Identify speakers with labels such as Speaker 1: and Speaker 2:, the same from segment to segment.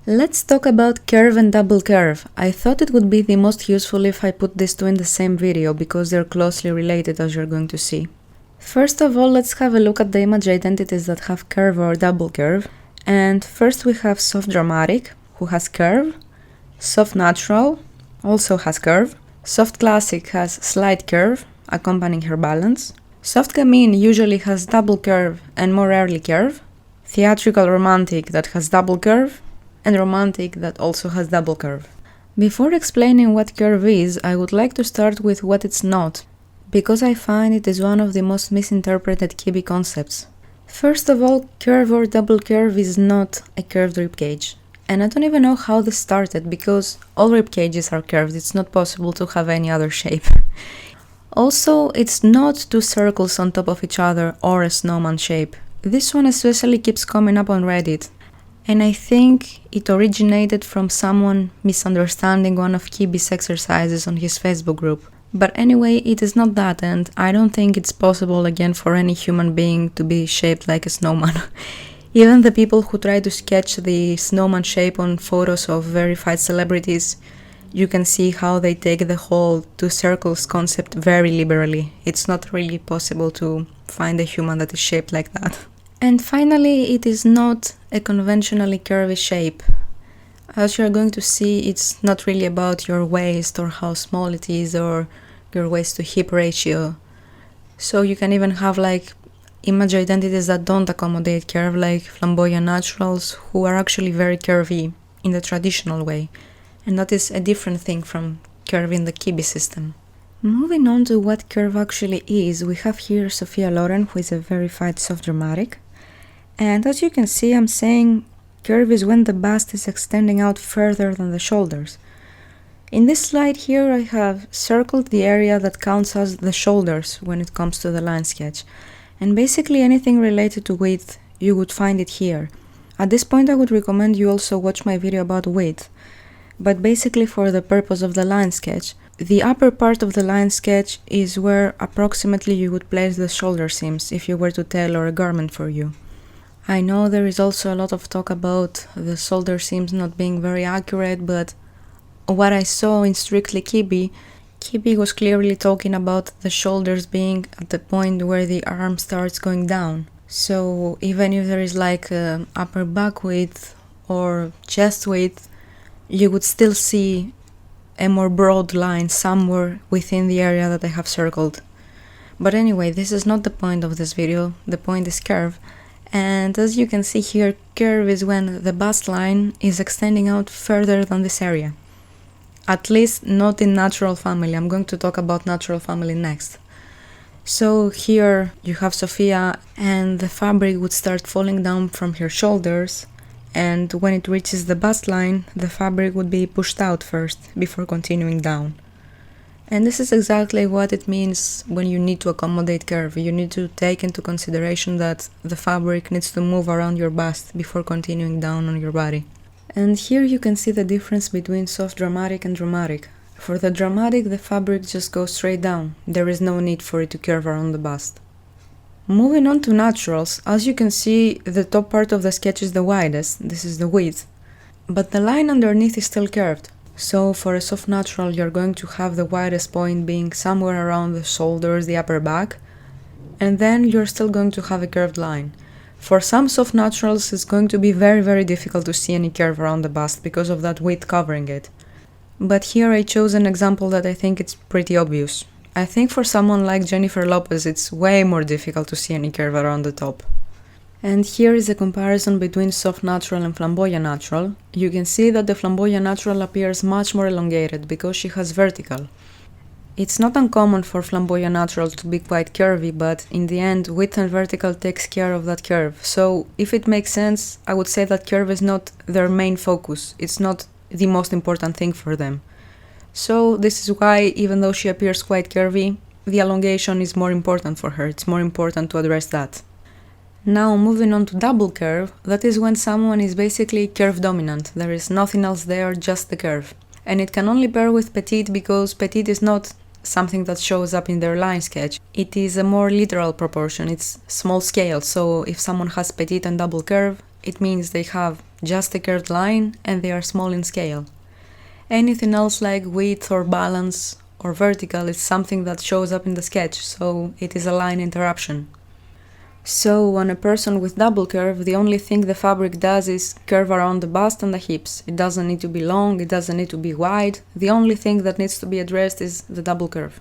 Speaker 1: Let's talk about curve and double curve. I thought it would be the most useful if I put these two in the same video because they're closely related, as you're going to see. First of all, let's have a look at the image identities that have curve or double curve. And first we have soft dramatic, who has curve. Soft natural also has curve. Soft classic has slight curve, accompanying her balance. Soft gamine usually has double curve and more rarely curve. Theatrical romantic that has double curve, and romantic that also has double curve. Before explaining what curve is, I would like to start with what it's not, because I find it is one of the most misinterpreted Kibbe concepts. First of all, curve or double curve is not a curved ribcage. And I don't even know how this started, because all ribcages are curved, it's not possible to have any other shape. Also, it's not two circles on top of each other or a snowman shape. This one especially keeps coming up on Reddit. And I think it originated from someone misunderstanding one of Kibbe's exercises on his Facebook group. But anyway, it is not that, and I don't think it's possible again for any human being to be shaped like a snowman. Even the people who try to sketch the snowman shape on photos of verified celebrities, you can see how they take the whole two circles concept very liberally. It's not really possible to find a human that is shaped like that. And finally, it is not a conventionally curvy shape. As you're going to see, it's not really about your waist or how small it is or your waist to hip ratio. So you can even have like image identities that don't accommodate curve, like flamboyant naturals, who are actually very curvy in the traditional way. And that is a different thing from curve in the Kibbe system. Moving on to what curve actually is, we have here Sophia Loren, who is a verified soft dramatic. And as you can see, I'm saying curve is when the bust is extending out further than the shoulders. In this slide here, I have circled the area that counts as the shoulders when it comes to the line sketch. And basically anything related to width, you would find it here. At this point, I would recommend you also watch my video about width. But basically for the purpose of the line sketch, the upper part of the line sketch is where approximately you would place the shoulder seams if you were to tailor a garment for you. I know there is also a lot of talk about the shoulder seams not being very accurate, but what I saw in Strictly Kibbe was clearly talking about the shoulders being at the point where the arm starts going down. So even if there is like a upper back width or chest width, you would still see a more broad line somewhere within the area that I have circled. But anyway, this is not the point of this video, the point is curve. And as you can see here, curve is when the bust line is extending out further than this area. At least not in natural family. I'm going to talk about natural family next. So here you have Sophia, and the fabric would start falling down from her shoulders, and when it reaches the bust line, the fabric would be pushed out first before continuing down. And this is exactly what it means when you need to accommodate curve. You need to take into consideration that the fabric needs to move around your bust before continuing down on your body. And here you can see the difference between soft dramatic and dramatic. For the dramatic, the fabric just goes straight down. There is no need for it to curve around the bust. Moving on to naturals, as you can see, the top part of the sketch is the widest. This is the width. But the line underneath is still curved. So for a soft natural, you're going to have the widest point being somewhere around the shoulders, the upper back, and then you're still going to have a curved line. For some soft naturals, it's going to be very, very difficult to see any curve around the bust because of that width covering it. But here I chose an example that I think it's pretty obvious. I think for someone like Jennifer Lopez, it's way more difficult to see any curve around the top. And here is a comparison between soft natural and flamboyant natural. You can see that the flamboyant natural appears much more elongated because she has vertical. It's not uncommon for flamboyant natural to be quite curvy, but in the end, width and vertical takes care of that curve. So if it makes sense, I would say that curve is not their main focus. It's not the most important thing for them. So this is why, even though she appears quite curvy, the elongation is more important for her. It's more important to address that. Now moving on to double curve, that is when someone is basically curve dominant. There is nothing else there, just the curve. And it can only pair with petite because petite is not something that shows up in their line sketch. It is a more literal proportion, it's small scale, so if someone has petite and double curve, it means they have just a curved line, and they are small in scale. Anything else like width or balance or vertical is something that shows up in the sketch, so it is a line interruption. So on a person with double curve, the only thing the fabric does is curve around the bust and the hips. It doesn't need to be long, it doesn't need to be wide. The only thing that needs to be addressed is the double curve.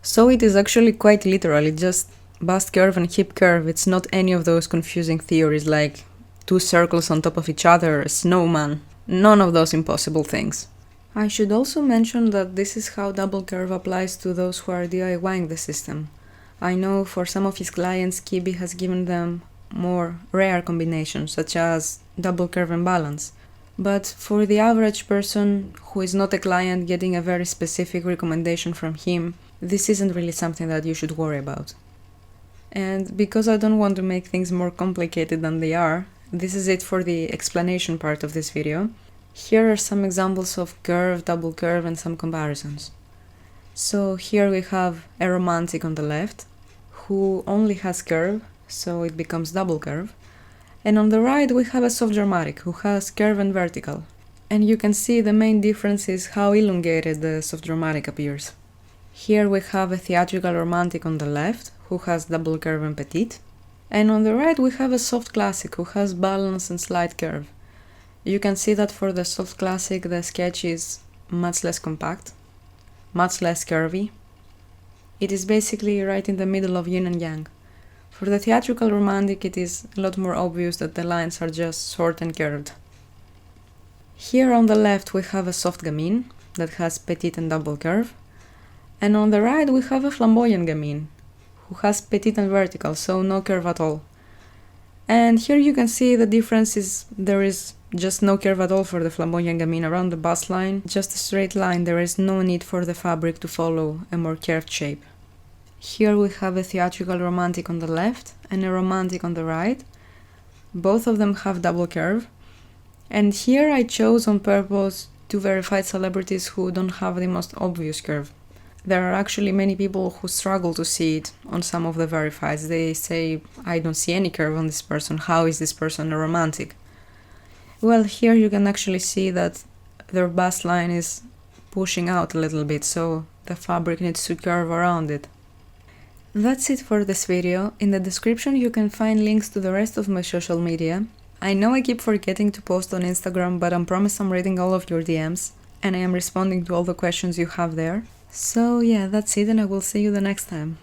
Speaker 1: So it is actually quite literal, it's just bust curve and hip curve. It's not any of those confusing theories like two circles on top of each other, a snowman. None of those impossible things. I should also mention that this is how double curve applies to those who are DIYing the system. I know for some of his clients, Kibbe has given them more rare combinations, such as double curve and balance. But for the average person who is not a client getting a very specific recommendation from him, this isn't really something that you should worry about. And because I don't want to make things more complicated than they are, this is it for the explanation part of this video. Here are some examples of curve, double curve, and some comparisons. So here we have a romantic on the left, who only has curve, so it becomes double curve. And on the right we have a soft dramatic, who has curve and vertical. And you can see the main difference is how elongated the soft dramatic appears. Here we have a theatrical romantic on the left, who has double curve and petite. And on the right we have a soft classic, who has balance and slight curve. You can see that for the soft classic the sketch is much less compact, much less curvy. It is basically right in the middle of yin and yang. For the theatrical romantic it is a lot more obvious that the lines are just short and curved. Here on the left we have a soft gamine that has petite and double curve. And on the right we have a flamboyant gamine who has petite and vertical, so no curve at all. And here you can see the difference is there is just no curve at all for the flamboyant gamine around the bust line, just a straight line. There is no need for the fabric to follow a more curved shape. Here we have a theatrical romantic on the left and a romantic on the right. Both of them have double curve. And here I chose on purpose two verified celebrities who don't have the most obvious curve. There are actually many people who struggle to see it on some of the verifieds. They say, I don't see any curve on this person, how is this person a romantic? Well, here you can actually see that their bust line is pushing out a little bit, so the fabric needs to curve around it. That's it for this video. In the description you can find links to the rest of my social media. I know I keep forgetting to post on Instagram, but I promise I'm reading all of your DMs, and I am responding to all the questions you have there. So yeah, that's it, and I will see you the next time.